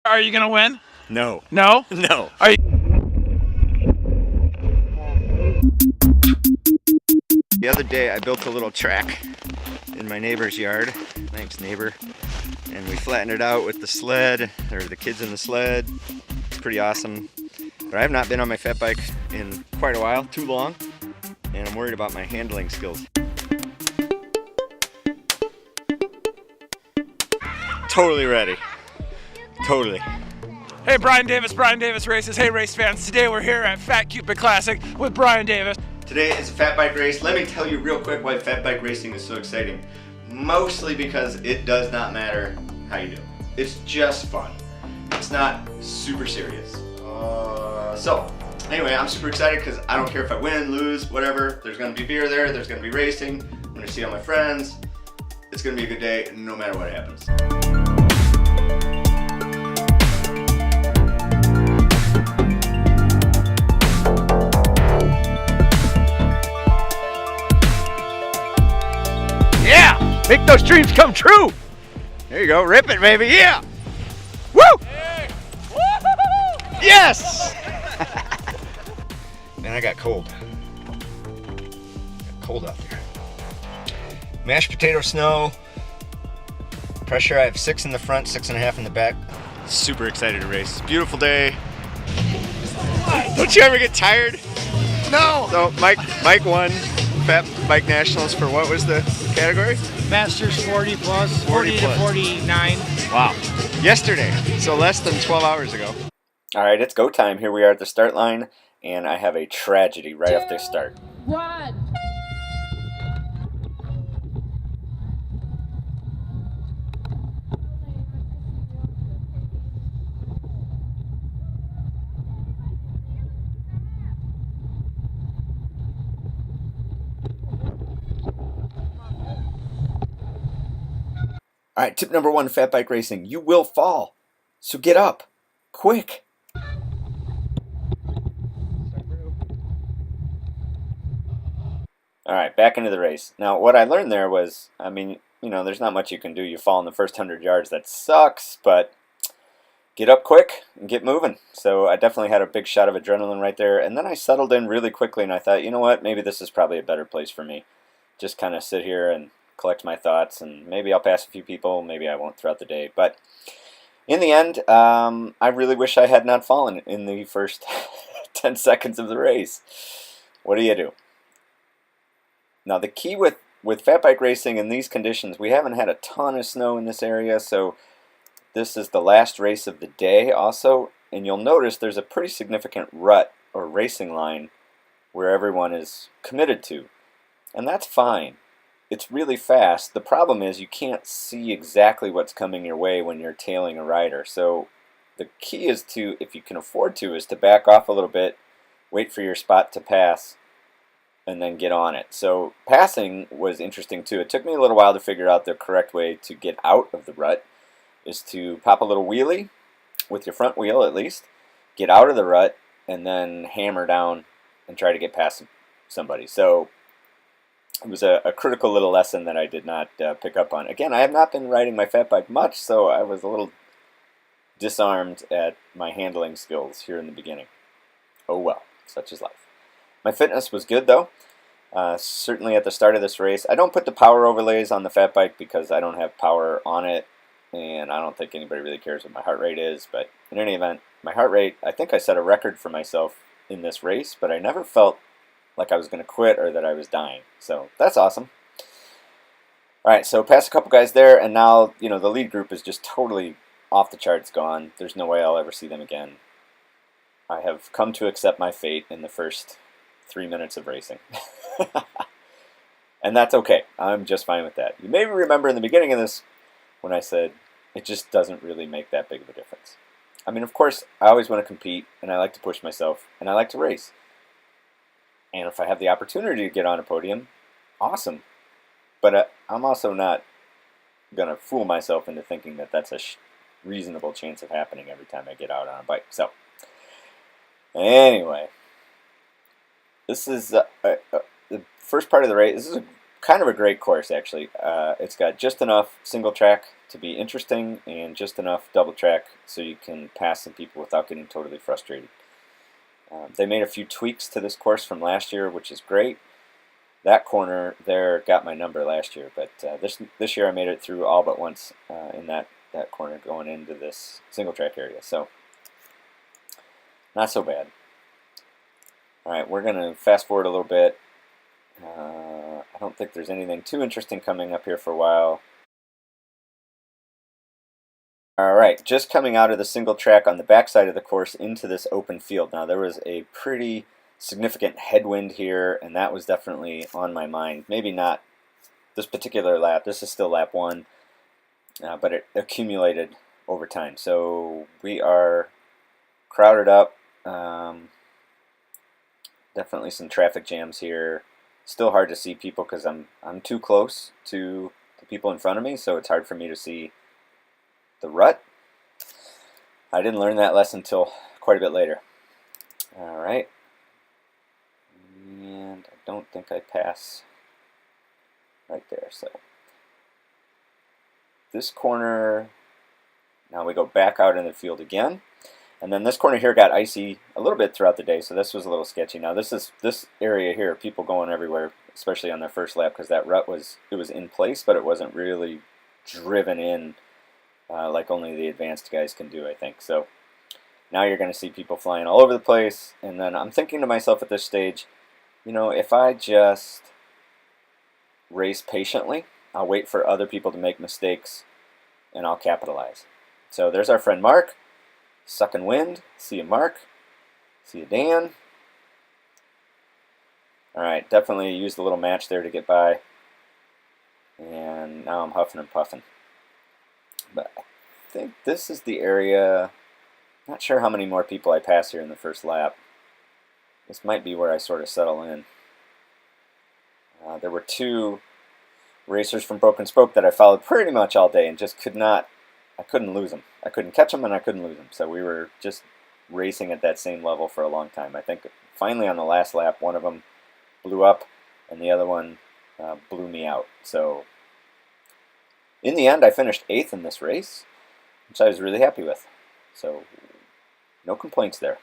Are you gonna win? No. No? No. Are you? The other day I built a little track in my neighbor's yard. Thanks, neighbor. And we flattened it out with the sled, or the kids in the sled. It's pretty awesome. But I have not been on my fat bike in quite a while, too long, and I'm worried about my handling skills. Totally ready. Totally. Hey, Brian Davis Races. Hey, race fans. Today we're here at Fat Cupid Classic with Brian Davis. Today is a fat bike race. Let me tell you real quick why fat bike racing is so exciting. Mostly because it does not matter how you do. It's just fun. It's not super serious. So, anyway, I'm super excited because I don't care if I win, lose, whatever. There's going to be beer there. There's going to be racing. I'm going to see all my friends. It's going to be a good day no matter what happens. Yeah! Make those dreams come true! There you go, rip it, baby, yeah! Woo! Hey. Yes! Man, I got cold. Got cold out there. Mashed potato snow. Pressure, I have 6 in the front, 6.5 in the back. Super excited to race. Beautiful day. Don't you ever get tired? No! So Mike won Fat Bike Nationals for what was the category? Masters 40 plus, 40 to 49. Wow. Yesterday, so less than 12 hours ago. All right, it's go time. Here we are at the start line, and I have a tragedy right off the start. 1. All right, tip number 1, fat bike racing. You will fall, so get up, quick. All right, back into the race. Now, what I learned there was, I mean, you know, there's not much you can do. You fall in the first 100 yards. That sucks, but get up quick and get moving. So I definitely had a big shot of adrenaline right there. And then I settled in really quickly, and I thought, you know what, maybe this is probably a better place for me. Just kind of sit here and collect my thoughts, and maybe I'll pass a few people, maybe I won't throughout the day. But in the end, I really wish I had not fallen in the first 10 seconds of the race. What do you do? Now, the key with fat bike racing in these conditions, we haven't had a ton of snow in this area, so this is the last race of the day also, and you'll notice there's a pretty significant rut or racing line where everyone is committed to, and that's fine. It's really fast. The problem is you can't see exactly what's coming your way when you're tailing a rider, so the key is to, if you can afford to, is to back off a little bit, wait for your spot to pass, and then get on it. So passing was interesting too. It took me a little while to figure out the correct way to get out of the rut, is to pop a little wheelie with your front wheel at least, get out of the rut, and then hammer down and try to get past somebody. So it was a critical little lesson that I did not pick up on. Again, I have not been riding my fat bike much, so I was a little disarmed at my handling skills here in the beginning. Oh well, such is life. My fitness was good though. Certainly at the start of this race. I don't put the power overlays on the fat bike because I don't have power on it, and I don't think anybody really cares what my heart rate is. But in any event, my heart rate, I think I set a record for myself in this race, but I never felt like I was going to quit or that I was dying. So that's awesome. All right, so past a couple guys there, and now, you know, the lead group is just totally off the charts gone. There's no way I'll ever see them again. I have come to accept my fate in the first 3 minutes of racing. And that's okay. I'm just fine with that. You may remember in the beginning of this when I said it just doesn't really make that big of a difference. I mean, of course, I always want to compete, and I like to push myself, and I like to race. And if I have the opportunity to get on a podium, awesome. But I'm also not going to fool myself into thinking that that's a reasonable chance of happening every time I get out on a bike. So, anyway, this is the first part of the race. This is a kind of a great course, actually. It's got just enough single track to be interesting and just enough double track so you can pass some people without getting totally frustrated. They made a few tweaks to this course from last year, which is great. That corner there got my number last year, but this year I made it through all but once in that corner going into this single track area, so not so bad. Alright, we're going to fast forward a little bit. I don't think there's anything too interesting coming up here for a while. Alright, just coming out of the single track on the backside of the course into this open field. Now there was a pretty significant headwind here, and that was definitely on my mind. Maybe not this particular lap. This is still lap 1, but it accumulated over time. So we are crowded up. Definitely some traffic jams here. Still hard to see people because I'm too close to the people in front of me, so it's hard for me to see the rut. I didn't learn that lesson until quite a bit later. Alright. And I don't think I pass right there. So this corner, now we go back out in the field again. And then this corner here got icy a little bit throughout the day, so this was a little sketchy. Now this area here, people going everywhere, especially on their first lap, because that rut was in place, but it wasn't really driven in like only the advanced guys can do, I think. So now you're going to see people flying all over the place, and then I'm thinking to myself at this stage, you know, if I just race patiently, I'll wait for other people to make mistakes, and I'll capitalize. So there's our friend Mark. Sucking wind. See you, Mark. See you, Dan. Alright, definitely used a little match there to get by. And now I'm huffing and puffing. But I think this is the area. Not sure how many more people I pass here in the first lap. This might be where I sort of settle in. There were 2 racers from Broken Spoke that I followed pretty much all day and just I couldn't lose them. I couldn't catch them and I couldn't lose them. So we were just racing at that same level for a long time. I think finally on the last lap, one of them blew up and the other one blew me out. So in the end, I finished 8th in this race, which I was really happy with. So no complaints there.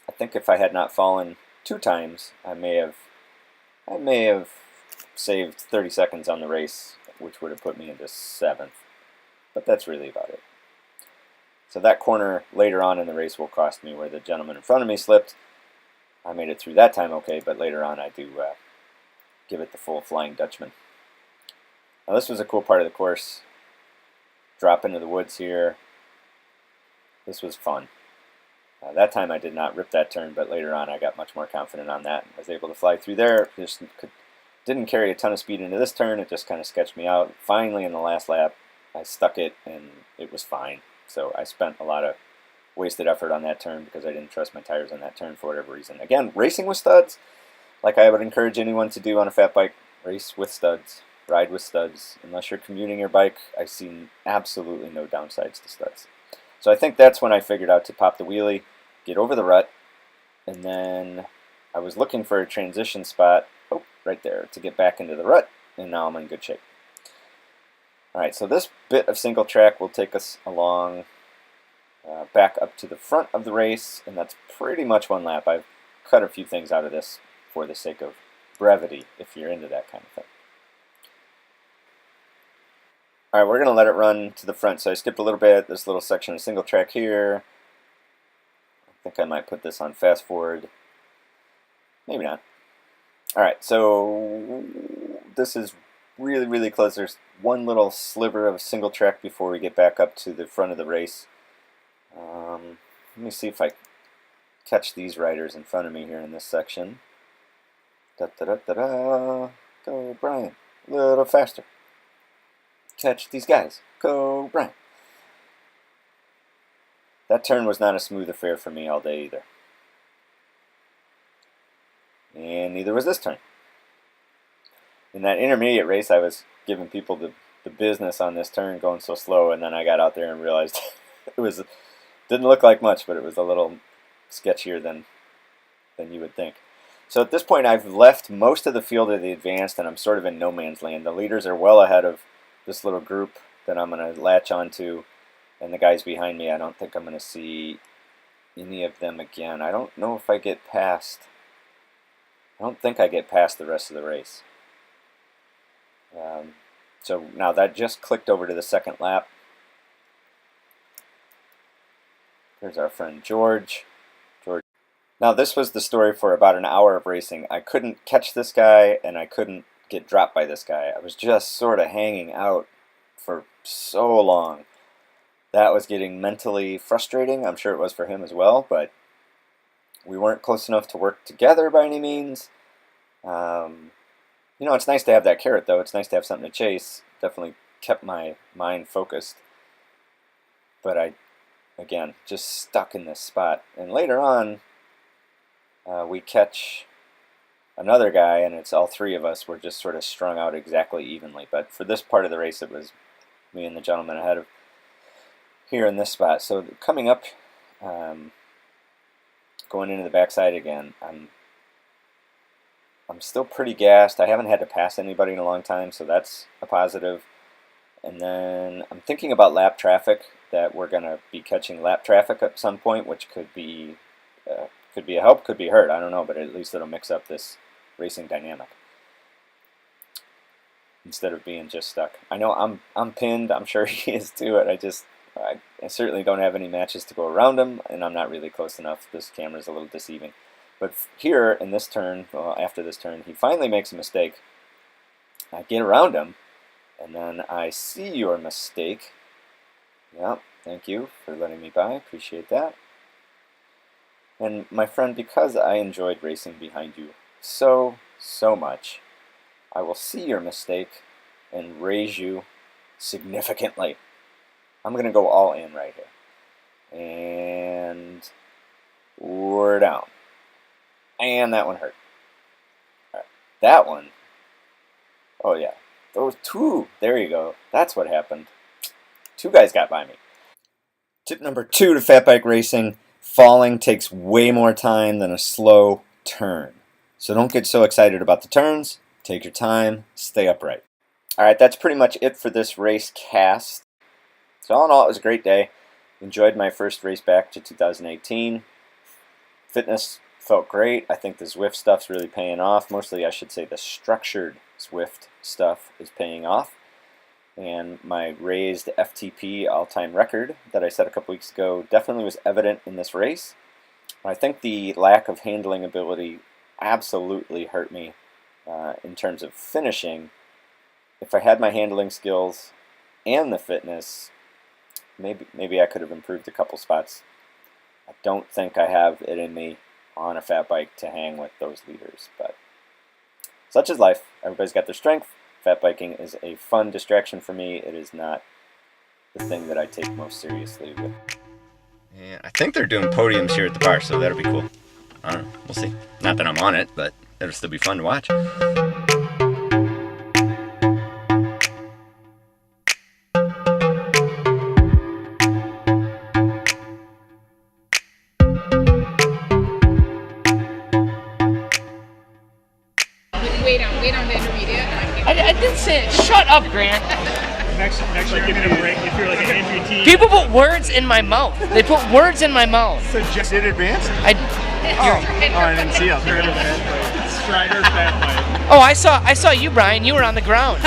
I think if I had not fallen 2 times, I may have saved 30 seconds on the race, which would have put me into 7th. But that's really about it. So that corner later on in the race will cost me, where the gentleman in front of me slipped. I made it through that time okay, but later on I do give it the full Flying Dutchman. Now this was a cool part of the course. Drop into the woods here. This was fun. That time I did not rip that turn, but later on I got much more confident on that. I was able to fly through there. Just didn't carry a ton of speed into this turn. It just kind of sketched me out. Finally, in the last lap, I stuck it, and it was fine. So I spent a lot of wasted effort on that turn because I didn't trust my tires on that turn for whatever reason. Again, racing with studs, like I would encourage anyone to do on a fat bike, race with studs, ride with studs. Unless you're commuting your bike, I see absolutely no downsides to studs. So I think that's when I figured out to pop the wheelie, get over the rut, and then I was looking for a transition spot, right there, to get back into the rut, and now I'm in good shape. Alright, so this bit of single track will take us along back up to the front of the race, and that's pretty much 1 lap. I've cut a few things out of this for the sake of brevity, if you're into that kind of thing. Alright, we're going to let it run to the front, so I skipped a little bit, this little section of single track here. I think I might put this on fast forward. Maybe not. Alright, so this is really, really close. There's one little sliver of single track before we get back up to the front of the race. Let me see if I catch these riders in front of me here in this section. Da-da-da-da-da. Go, Brian. A little faster. Catch these guys. Go, Brian. That turn was not a smooth affair for me all day either. And neither was this turn. In that intermediate race, I was giving people the business on this turn, going so slow, and then I got out there and realized didn't look like much, but it was a little sketchier than you would think. So at this point, I've left most of the field of the advanced, and I'm sort of in no man's land. The leaders are well ahead of this little group that I'm going to latch onto, and the guys behind me, I don't think I'm going to see any of them again. I don't know if I get past. I don't think I get past the rest of the race. So now that just clicked over to the second lap. There's our friend George. Now this was the story for about an hour of racing. I couldn't catch this guy and I couldn't get dropped by this guy. I was just sort of hanging out for so long. That was getting mentally frustrating. I'm sure it was for him as well, but we weren't close enough to work together by any means. You know, it's nice to have that carrot though. It's nice to have something to chase. Definitely kept my mind focused. But I, again, just stuck in this spot. And later on, we catch another guy, and it's all three of us. We're just sort of strung out exactly evenly. But for this part of the race, it was me and the gentleman ahead of here in this spot. So coming up, going into the backside again, I'm still pretty gassed. I haven't had to pass anybody in a long time, so that's a positive. And then I'm thinking about lap traffic, that we're going to be catching lap traffic at some point, which could be a help, could be hurt. I don't know, but at least it'll mix up this racing dynamic instead of being just stuck. I know I'm pinned. I'm sure he is too. I certainly don't have any matches to go around him, and I'm not really close enough. This camera's a little deceiving. But here in this turn, well, after this turn, he finally makes a mistake. I get around him, and then I see your mistake. Yeah, thank you for letting me by. Appreciate that. And my friend, because I enjoyed racing behind you so much, I will see your mistake and raise you significantly. I'm going to go all in right here. And we're down. And that one hurt. All right. That one. Oh yeah. Those two. There you go. That's what happened. Two guys got by me. Tip number 2 to fat bike racing. Falling takes way more time than a slow turn. So don't get so excited about the turns. Take your time. Stay upright. All right. That's pretty much it for this Racecast. So all in all, it was a great day. Enjoyed my first race back to 2018. Fitness felt great. I think the Zwift stuff's really paying off. Mostly, I should say, the structured Zwift stuff is paying off. And my raised FTP all-time record that I set a couple weeks ago definitely was evident in this race. I think the lack of handling ability absolutely hurt me in terms of finishing. If I had my handling skills and the fitness, maybe I could have improved a couple spots. I don't think I have it in me on a fat bike to hang with those leaders, but such is life. Everybody's got their strength. Fat biking is a fun distraction for me. It is not the thing that I take most seriously. And I think they're doing podiums here at the bar, so that'll be cool. I don't know. We'll see. Not that I'm on it, but it'll still be fun to watch. Wait on the intermediate. I didn't say it. Shut up, Grant. Next year, give me a break if you're like an amputee. People put words in my mouth. They put words in my mouth. So just did advanced? I didn't see it. Strider fat bike. Oh, I saw you, Brian. You were on the ground.